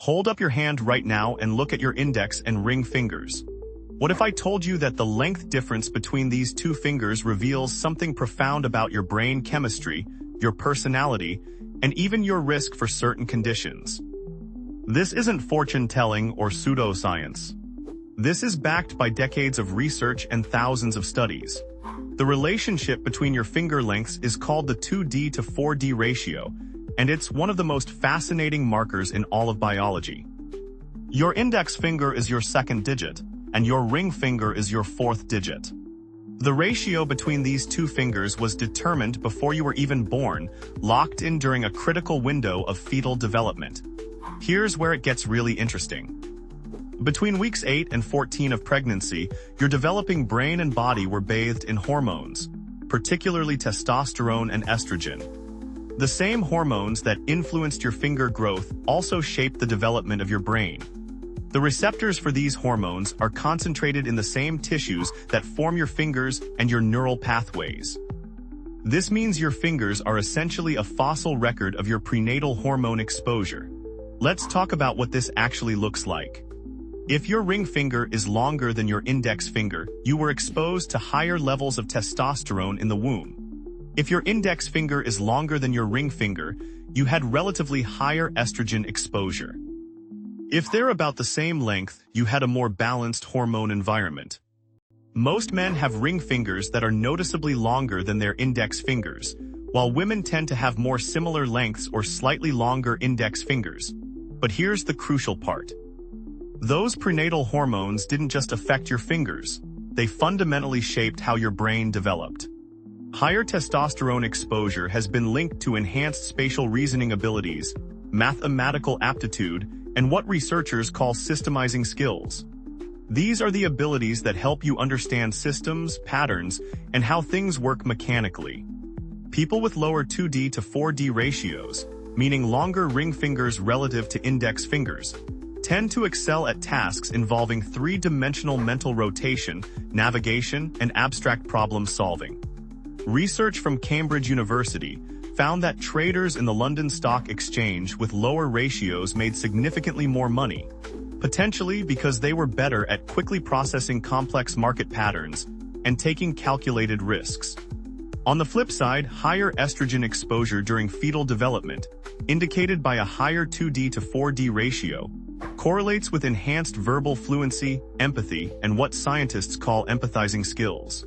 Hold up your hand right now and look at your index and ring fingers. What if I told you that the length difference between these two fingers reveals something profound about your brain chemistry, your personality, and even your risk for certain conditions? This isn't fortune-telling or pseudoscience. This is backed by decades of research and thousands of studies. The relationship between your finger lengths is called the 2D to 4D ratio, and it's one of the most fascinating markers in all of biology. Your index finger is your second digit, and your ring finger is your fourth digit. The ratio between these two fingers was determined before you were even born, locked in during a critical window of fetal development. Here's where it gets really interesting. Between weeks 8 and 14 of pregnancy, your developing brain and body were bathed in hormones, particularly testosterone and estrogen. The same hormones that influenced your finger growth also shaped the development of your brain. The receptors for these hormones are concentrated in the same tissues that form your fingers and your neural pathways. This means your fingers are essentially a fossil record of your prenatal hormone exposure. Let's talk about what this actually looks like. If your ring finger is longer than your index finger, you were exposed to higher levels of testosterone in the womb. If your index finger is longer than your ring finger, you had relatively higher estrogen exposure. If they're about the same length, you had a more balanced hormone environment. Most men have ring fingers that are noticeably longer than their index fingers, while women tend to have more similar lengths or slightly longer index fingers. But here's the crucial part. Those prenatal hormones didn't just affect your fingers, they fundamentally shaped how your brain developed. Higher testosterone exposure has been linked to enhanced spatial reasoning abilities, mathematical aptitude, and what researchers call systemizing skills. These are the abilities that help you understand systems, patterns, and how things work mechanically. People with lower 2D to 4D ratios, meaning longer ring fingers relative to index fingers, tend to excel at tasks involving three-dimensional mental rotation, navigation, and abstract problem solving. Research from Cambridge University found that traders in the London Stock Exchange with lower ratios made significantly more money, potentially because they were better at quickly processing complex market patterns and taking calculated risks. On the flip side, higher estrogen exposure during fetal development, indicated by a higher 2D to 4D ratio, correlates with enhanced verbal fluency, empathy, and what scientists call empathizing skills.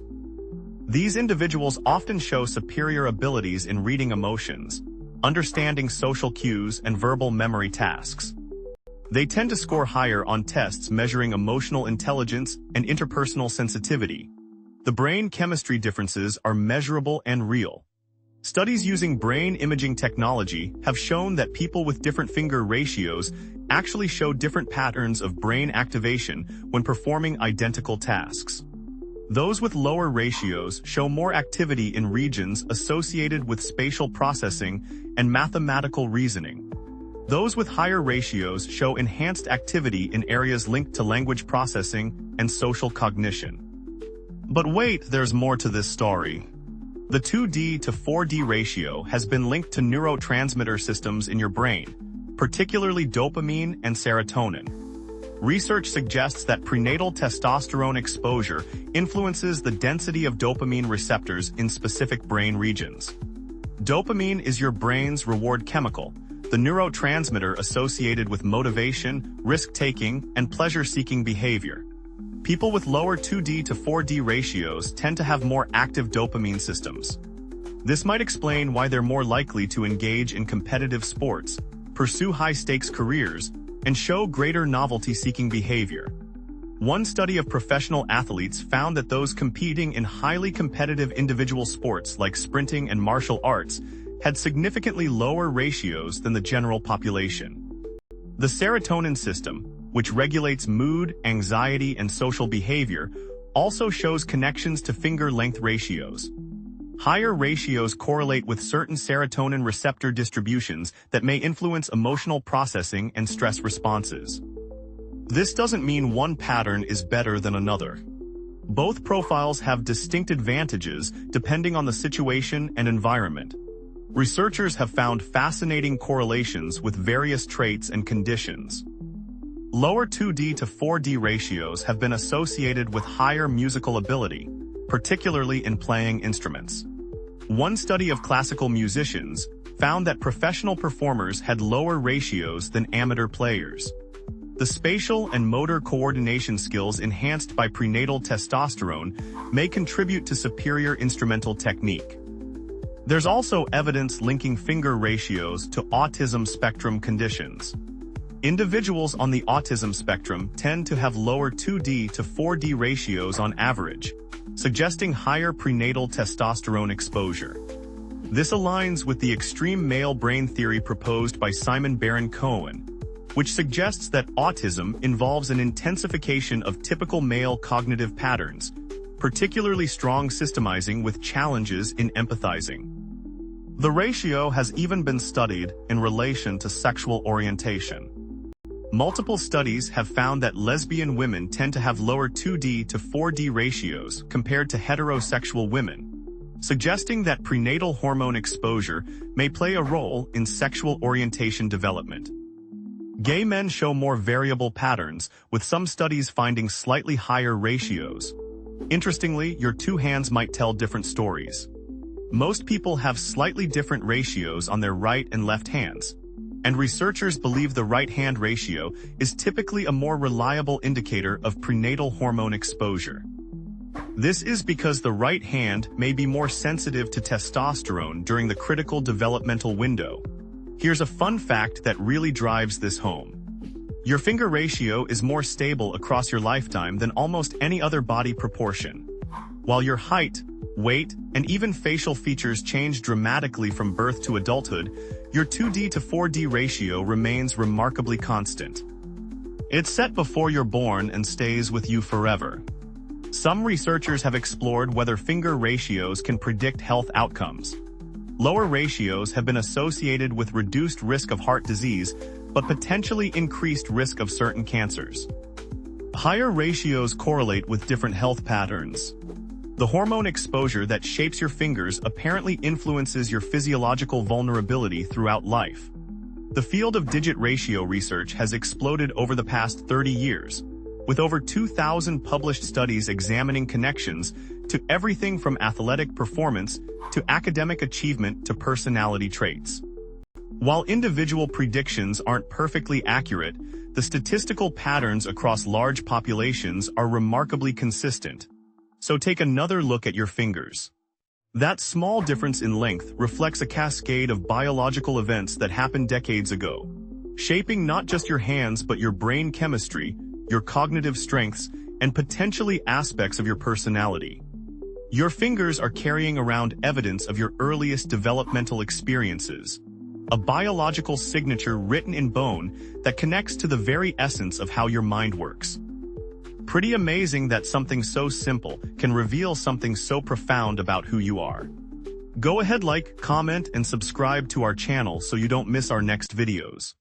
These individuals often show superior abilities in reading emotions, understanding social cues, and verbal memory tasks. They tend to score higher on tests measuring emotional intelligence and interpersonal sensitivity. The brain chemistry differences are measurable and real. Studies using brain imaging technology have shown that people with different finger ratios actually show different patterns of brain activation when performing identical tasks. Those with lower ratios show more activity in regions associated with spatial processing and mathematical reasoning. Those with higher ratios show enhanced activity in areas linked to language processing and social cognition. But wait, there's more to this story. The 2D to 4D ratio has been linked to neurotransmitter systems in your brain, particularly dopamine and serotonin. Research suggests that prenatal testosterone exposure influences the density of dopamine receptors in specific brain regions. Dopamine is your brain's reward chemical, the neurotransmitter associated with motivation, risk-taking, and pleasure-seeking behavior. People with lower 2D to 4D ratios tend to have more active dopamine systems. This might explain why they're more likely to engage in competitive sports, pursue high-stakes careers, and show greater novelty-seeking behavior. One study of professional athletes found that those competing in highly competitive individual sports like sprinting and martial arts had significantly lower ratios than the general population. The serotonin system, which regulates mood, anxiety, and social behavior, also shows connections to finger length ratios. Higher ratios correlate with certain serotonin receptor distributions that may influence emotional processing and stress responses. This doesn't mean one pattern is better than another. Both profiles have distinct advantages depending on the situation and environment. Researchers have found fascinating correlations with various traits and conditions. Lower 2D to 4D ratios have been associated with higher musical ability, particularly in playing instruments. One study of classical musicians found that professional performers had lower ratios than amateur players. The spatial and motor coordination skills enhanced by prenatal testosterone may contribute to superior instrumental technique. There's also evidence linking finger ratios to autism spectrum conditions. Individuals on the autism spectrum tend to have lower 2D to 4D ratios on average, suggesting higher prenatal testosterone exposure. This aligns with the extreme male brain theory proposed by Simon Baron-Cohen, which suggests that autism involves an intensification of typical male cognitive patterns, particularly strong systemizing with challenges in empathizing. The ratio has even been studied in relation to sexual orientation. Multiple studies have found that lesbian women tend to have lower 2D to 4D ratios compared to heterosexual women, suggesting that prenatal hormone exposure may play a role in sexual orientation development. Gay men show more variable patterns, with some studies finding slightly higher ratios. Interestingly, your two hands might tell different stories. Most people have slightly different ratios on their right and left hands, and researchers believe the right-hand ratio is typically a more reliable indicator of prenatal hormone exposure. This is because the right hand may be more sensitive to testosterone during the critical developmental window. Here's a fun fact that really drives this home. Your finger ratio is more stable across your lifetime than almost any other body proportion. While your height, weight, and even facial features change dramatically from birth to adulthood, your 2D to 4D ratio remains remarkably constant. It's set before you're born and stays with you forever. Some researchers have explored whether finger ratios can predict health outcomes. Lower ratios have been associated with reduced risk of heart disease, but potentially increased risk of certain cancers. Higher ratios correlate with different health patterns. The hormone exposure that shapes your fingers apparently influences your physiological vulnerability throughout life. The field of digit ratio research has exploded over the past 30 years, with over 2,000 published studies examining connections to everything from athletic performance to academic achievement to personality traits. While individual predictions aren't perfectly accurate, the statistical patterns across large populations are remarkably consistent. So take another look at your fingers. That small difference in length reflects a cascade of biological events that happened decades ago, shaping not just your hands but your brain chemistry, your cognitive strengths, and potentially aspects of your personality. Your fingers are carrying around evidence of your earliest developmental experiences, a biological signature written in bone that connects to the very essence of how your mind works. Pretty amazing that something so simple can reveal something so profound about who you are. Go ahead, like, comment, and subscribe to our channel so you don't miss our next videos.